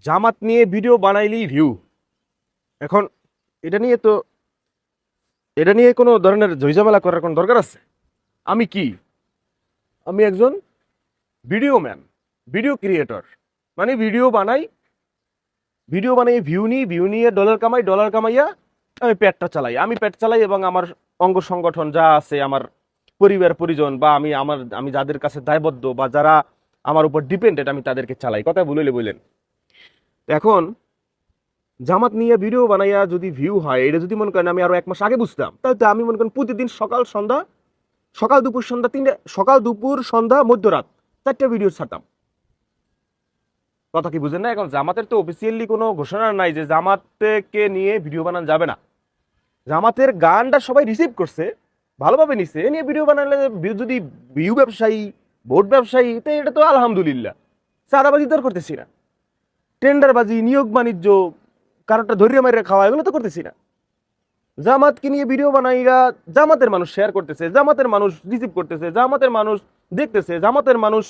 জামাত নিয়ে video বানাইলেই view. এখন এটা নিয়ে তো এটা নিয়ে কোনো ধরনের ঝইঝামেলা করার কোনো দরকার আছে? আমি কি? আমি একজন ভিডিও ম্যান, ভিডিও ক্রিয়েটর। মানে ভিডিও বানাই ভিউ নিয়ে ডলার কামাই, ডলার কামাইয়া আমি পেটটা চালাই। আমি পেট চালাই এবং আমার অঙ্গ সংগঠন যা আছে, আমার পরিবার পরিজন বা আমি যাদের কাছে দায়বদ্ধ বা যারা আমার উপর ডিপেন্ডেন্ট, আমি তাদেরকে চালাই। কথা বললেন। এখন জামাত নিয়ে ভিডিও বানাইয়া যদি ভিউ হয়, এটা যদি মনে করেন আমি আরো 1 মাস আগে বুঝতাম, তাহলে তো আমি মনে করেন প্রতিদিন সকাল দুপুর সন্ধ্যা 3টে, সকাল দুপুর সন্ধ্যা মধ্যরাত 4টে ভিডিও ছাড়তাম। কথা কি বুঝেন না? এখন জামাতের তো অফিসিয়ালি কোনো ঘোষণা নাই যে জামাতকে নিয়ে ভিডিও বানানো যাবে না। জামাতের গানটা সবাই রিসিভ করছে, ভালোভাবে নিছে, এ নিয়ে ভিডিও বানালে যদি ভিউ ব্যবসায়ী, ভোট ব্যবসায়ী, তো এটা তো আলহামদুলিল্লাহ। চাঁদাবাজি তো আর করতেছি না, টেন্ডারবাজি, নিয়োগ বাণিজ্য, কারোটা ধৈর্য মাইরে খাওয়া, এগুলো তো করতেছি না। জামাতকে নিয়ে ভিডিও বানাইরা জামাতের মানুষ শেয়ার করতেছে, জামাতের মানুষ রিসিভ করতেছে, জামাতের মানুষ দেখতেছে, জামাতের মানুষ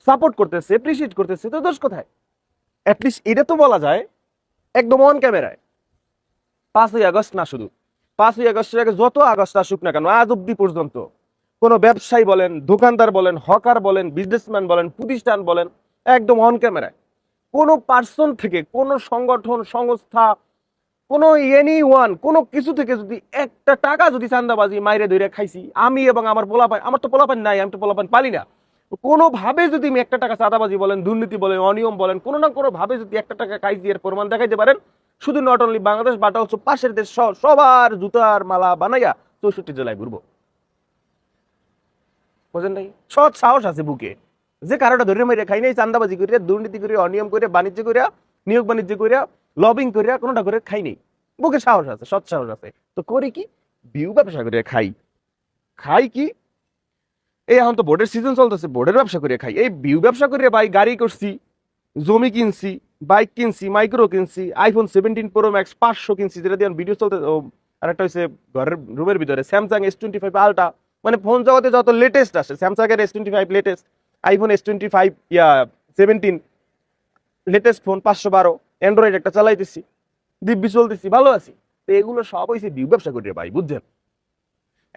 সাপোর্ট করতেছে, অ্যাপ্রিসিয়েট করতেছে, তো দোষ কোথায়? অ্যাটলিস্ট এটা তো বলা যায় একদম অন ক্যামেরায়। 5ই আগস্ট না, শুধু 5ই আগস্টের আগে যত আগস্ট আসুক না কেন, আজ অব্দি পর্যন্ত কোনো ব্যবসায়ী বলেন, দোকানদার বলেন, হকার বলেন, বিজনেসম্যান বলেন, প্রতিষ্ঠান বলেন, একদম অন ক্যামেরায় কোনো পার্সন থেকে, কোনো সংগঠন, সংস্থা, কোনো কোনো কিছু থেকে যদি একটা টাকা যদি চান্দাবাজি মাইরে ধরে খাইছি আমি এবং আমার পোলাপান, আমার তো পোলাপান নাই, আমি তো পোলাপান পালি না, কোনোভাবে যদি আমি একটা টাকা চাঁদাবাজি বলেন, দুর্নীতি বলেন, অনিয়ম বলেন, কোনো না কোনো ভাবে যদি একটা টাকা খাইছি এর প্রমাণ দেখাইতে পারেন, শুধু not only Bangladesh but also পাশের দেশ সবার জুতার মালা বানাইয়া 64 জেলায় ঘুরবো। বুঝেন নাই? সৎ সাহস আছে বুকে, যে কারোটা ধরে মেরে খাই নাই, চান্দাবাজি করিয়া, দুর্নীতি করিয়া, অনিয়ম করিয়া, বাণিজ্য করিয়া, নিয়োগ বাণিজ্য করিয়া, লবিং করিয়া, কোনোটা করে খাই নেই। বুকে সাহস আছে, সৎ সাহস আছে, তো করি কি? ভিউ ব্যবসা করিয়া খাই। খাই কি? এই এখন তো বোর্ডের সিজন চলতেছে, বোর্ডের ব্যবসা করিয়া খাই। এই ভিউ ব্যবসা করিয়া ভাই গাড়ি করছি, জমি কিনছি, বাইক কিনছি, মাইক্রো কিনছি, আইফোন 17 Pro Max 500 কিনছি, যেটা দিয়ে ভিডিও চলতে। আর একটা হচ্ছে ঘরের রুমের ভিতরে স্যামসাং S25 Ultra, মানে ফোন জগতে যত লেটেস্ট আসে, স্যামসাং এর S25 latest, iPhone S25 17 latest phone, 512 Android একটা চালাইতেছি, দিব্যি চলতেছি, ভালো আছি। তো এগুলো সব হয়েছে ভিউ ব্যবসা করিয়া ভাই, বুঝছেন?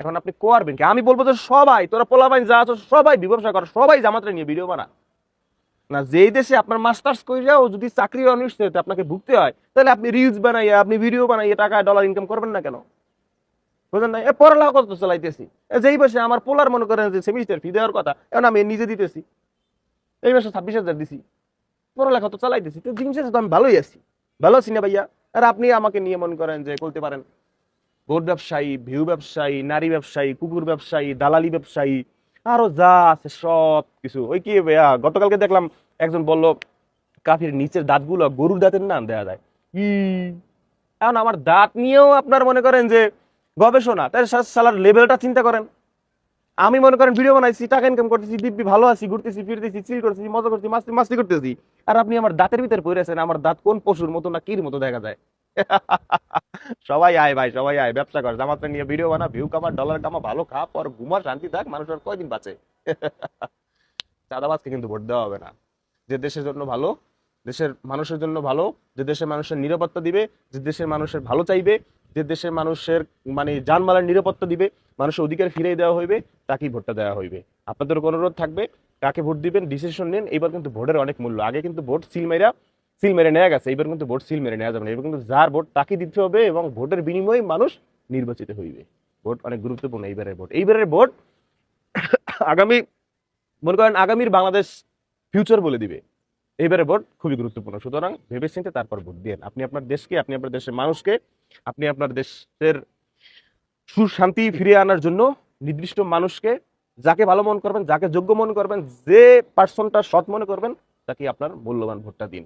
এখন আপনি করবেন কি? আমি বলবো যে সবাই, তোরা পোলাপাইন যা আছো সবাই ভিউ ব্যবসা কর, সবাই জামাতে নিয়ে ভিডিও বানা। না, যেই দেশে আপনার মাস্টার্স কইরাও যদি চাকরি অনিশ্চয়তা আপনাকে ভুগতে হয়, তাহলে আপনি রিলস বানাইয়া, আপনি ভিডিও বানাইয়া টাকা ডলার ইনকাম করবেন না কেন? বুঝলেন না? পড়ালেখা কত চালাইতেছি, যেই বসে আমার পোলার মনে করেন যে সেমিস্টার ফি দেওয়ার কথা, এখন আমি নিজে দিতেছি, এই মাসে 26,000 দিছি, পড়ালেখা তো চালাইতেছি, তো দিন শেষে তো আমি ভালোই আছি। ভালো আছি না ভাইয়া? আর আপনি আমাকে নিয়ে মনে করেন যে বলতে পারেন ভোট ব্যবসায়ী, ভিউ ব্যবসায়ী, নারী ব্যবসায়ী, কুকুর ব্যবসায়ী, দালালি ব্যবসায়ী, আরো যা আছে সব কিছু। ওই কি ভাইয়া, গতকালকে দেখলাম একজন বলল কাফির নিচের দাঁতগুলো গরুর দাঁতের নাম দেয়া যায়। কি? এখন আমার দাঁত নিয়েও আপনার মনে করেন যে গবেষণা, তাই সালার লেভেলটা চিন্তা করেন। আমি মনে করেন ভিডিও বানাইছি, টাকা ইনকাম করতেছি, দিব্যি ভালো আছি, ঘুরতেছি ফিরতেছি, চিল করতেছি, মজা করতেছি, মাস্তি মাস্তি করতেছি, আর আপনি আমার দাঁতের ভিতরে পড়ে আছেন। আমার দাঁত কোন পশুর মতো না কির মতো দেখা যায়? সবাই আয় ভাই, সবাই আয়, ব্যবসা কর, জামাতে নিয়ে ভিডিও বানা, ভিউ কামা, ডলার কামা, ভালো খা, পর ঘুমা, শান্তি থাক, মানুষ আর কয়দিন বাঁচে? চাঁদাবাজকে কিন্তু ভোট দেওয়া হবে না। যে দেশের জন্য ভালো, দেশের মানুষের জন্য ভালো, যে দেশের মানুষের নিরাপত্তা দিবে, যে দেশের মানুষের ভালো চাইবে, যে দেশের মানুষের মানে জানমালের নিরাপত্তা দিবে, মানুষের অধিকার ফিরিয়ে দেওয়া হইবে, তাকেই ভোটটা দেওয়া হইবে। আপনাদের অনুরোধ থাকবে, কাকে ভোট দিবেন ডিসিশন নিন। এবার কিন্তু ভোটের অনেক মূল্য। আগে কিন্তু ভোট সিল মেরে নেওয়া গেছে, এবার কিন্তু ভোট সিল মেরে নেওয়া যাবে না। এবার কিন্তু যার ভোট তাকে দিতে হবে এবং ভোটের বিনিময়ে মানুষ নির্বাচিত হইবে। ভোট অনেক গুরুত্বপূর্ণ। এইবারের ভোট আগামী, মনে করেন আগামীর বাংলাদেশ ফিউচার বলে দিবে। এইবারে ভোট খুবই গুরুত্বপূর্ণ। সুতরাং ভেবেচিন্তে তারপর ভোট দিন। আপনি আপনার দেশকে, আপনি আপনার দেশের মানুষকে, আপনি আপনার দেশের সুশান্তি ফিরিয়ে আনার জন্য নির্দিষ্ট মানুষকে, যাকে ভালো মনে করবেন, যাকে যোগ্য মনে করবেন, যে পার্সনটা সৎ মনে করবেন, তাকে আপনার মূল্যবান ভোটটা দিন।